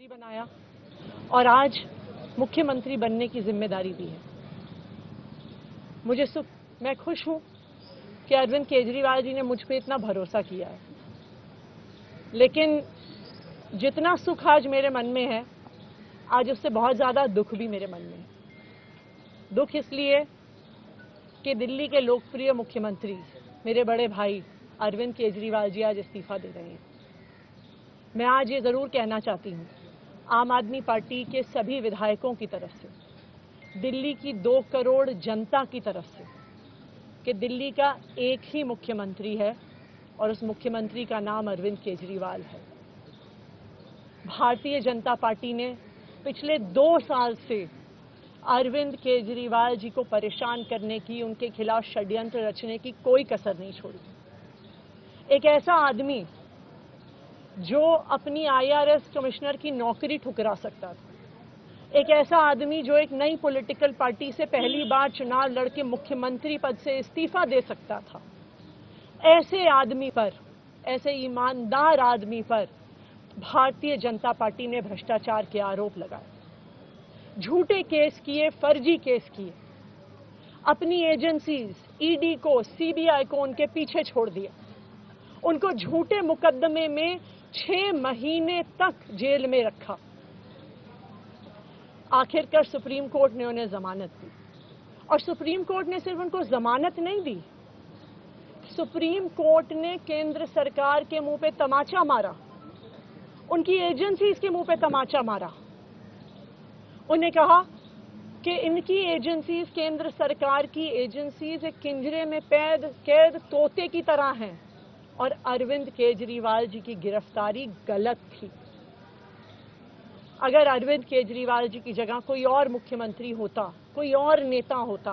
मुख्यमंत्री बनाया और आज मुख्यमंत्री बनने की जिम्मेदारी दी है। मैं खुश हूं कि अरविंद केजरीवाल जी ने मुझ पे इतना भरोसा किया है, लेकिन जितना सुख आज मेरे मन में है, आज उससे बहुत ज्यादा दुख भी मेरे मन में है। दुख इसलिए कि दिल्ली के लोकप्रिय मुख्यमंत्री मेरे बड़े भाई अरविंद केजरीवाल जी आज इस्तीफा दे रहे हैं। मैं आज ये जरूर कहना चाहती हूं आम आदमी पार्टी के सभी विधायकों की तरफ से, दिल्ली की 2 करोड़ जनता की तरफ से, कि दिल्ली का एक ही मुख्यमंत्री है और उस मुख्यमंत्री का नाम अरविंद केजरीवाल है। भारतीय जनता पार्टी ने पिछले 2 साल से अरविंद केजरीवाल जी को परेशान करने की, उनके खिलाफ षड्यंत्र रचने की कोई कसर नहीं छोड़ी। एक ऐसा आदमी जो अपनी IRS कमिश्नर की नौकरी ठुकरा सकता था, एक ऐसा आदमी जो एक नई पॉलिटिकल पार्टी से पहली बार चुनाव लड़के मुख्यमंत्री पद से इस्तीफा दे सकता था, ऐसे आदमी पर, ऐसे ईमानदार आदमी पर भारतीय जनता पार्टी ने भ्रष्टाचार के आरोप लगाए, झूठे केस किए, फर्जी केस किए, अपनी एजेंसीज ED को, CBI को उनके पीछे छोड़ दिया, उनको झूठे मुकदमे में 6 महीने तक जेल में रखा। आखिरकार सुप्रीम कोर्ट ने उन्हें जमानत दी, और सुप्रीम कोर्ट ने सिर्फ उनको जमानत नहीं दी, सुप्रीम कोर्ट ने केंद्र सरकार के मुंह पे तमाचा मारा, उनकी एजेंसीज के मुंह पे तमाचा मारा। उन्हें कहा कि इनकी एजेंसीज, केंद्र सरकार की एजेंसीज एक पिंजरे में कैद तोते की तरह हैं और अरविंद केजरीवाल जी की गिरफ्तारी गलत थी। अगर अरविंद केजरीवाल जी की जगह कोई और मुख्यमंत्री होता, कोई और नेता होता,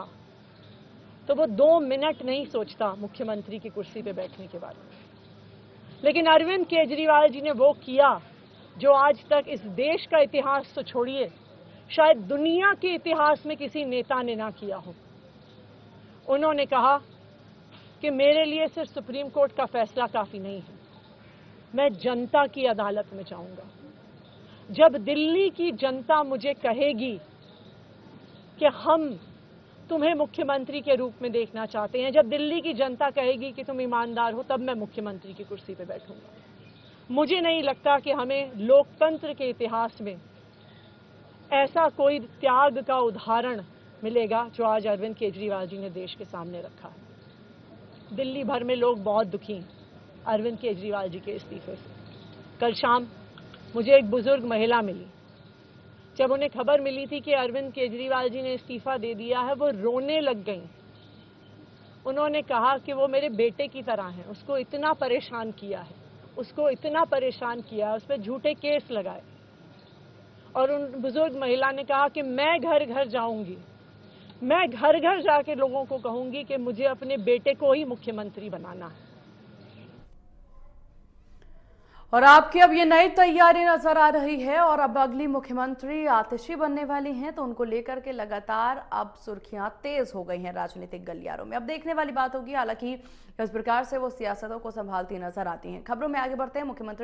तो वो 2 मिनट नहीं सोचता मुख्यमंत्री की कुर्सी पे बैठने के बाद। लेकिन अरविंद केजरीवाल जी ने वो किया जो आज तक इस देश का इतिहास तो छोड़िए, शायद दुनिया के इतिहास में किसी नेता ने ना किया हो। उन्होंने कहा कि मेरे लिए सिर्फ सुप्रीम कोर्ट का फैसला काफी नहीं है, मैं जनता की अदालत में जाऊंगा। जब दिल्ली की जनता मुझे कहेगी कि हम तुम्हें मुख्यमंत्री के रूप में देखना चाहते हैं, जब दिल्ली की जनता कहेगी कि तुम ईमानदार हो, तब मैं मुख्यमंत्री की कुर्सी पे बैठूंगा। मुझे नहीं लगता कि हमें लोकतंत्र के इतिहास में ऐसा कोई त्याग का उदाहरण मिलेगा जो आज अरविंद केजरीवाल जी ने देश के सामने रखा है। दिल्ली भर में लोग बहुत दुखी हैं अरविंद केजरीवाल जी के इस्तीफे से। कल शाम मुझे एक बुजुर्ग महिला मिली, जब उन्हें खबर मिली थी कि अरविंद केजरीवाल जी ने इस्तीफा दे दिया है, वो रोने लग गई। उन्होंने कहा कि वो मेरे बेटे की तरह हैं, उसको इतना परेशान किया है, उसको इतना परेशान किया है, उस पर झूठे केस लगाए। और उन बुजुर्ग महिला ने कहा कि मैं घर घर जाऊंगी, मैं घर घर जाके लोगों को कहूंगी कि मुझे अपने बेटे को ही मुख्यमंत्री बनाना है। और आपकी अब ये नई तैयारी नजर आ रही है और अब अगली मुख्यमंत्री आतिशी बनने वाली हैं, तो उनको लेकर के लगातार अब सुर्खियां तेज हो गई हैं राजनीतिक गलियारों में। अब देखने वाली बात होगी हालांकि किस प्रकार से वो सियासतों को संभालती नजर आती हैं। खबरों में आगे बढ़ते हैं। मुख्यमंत्री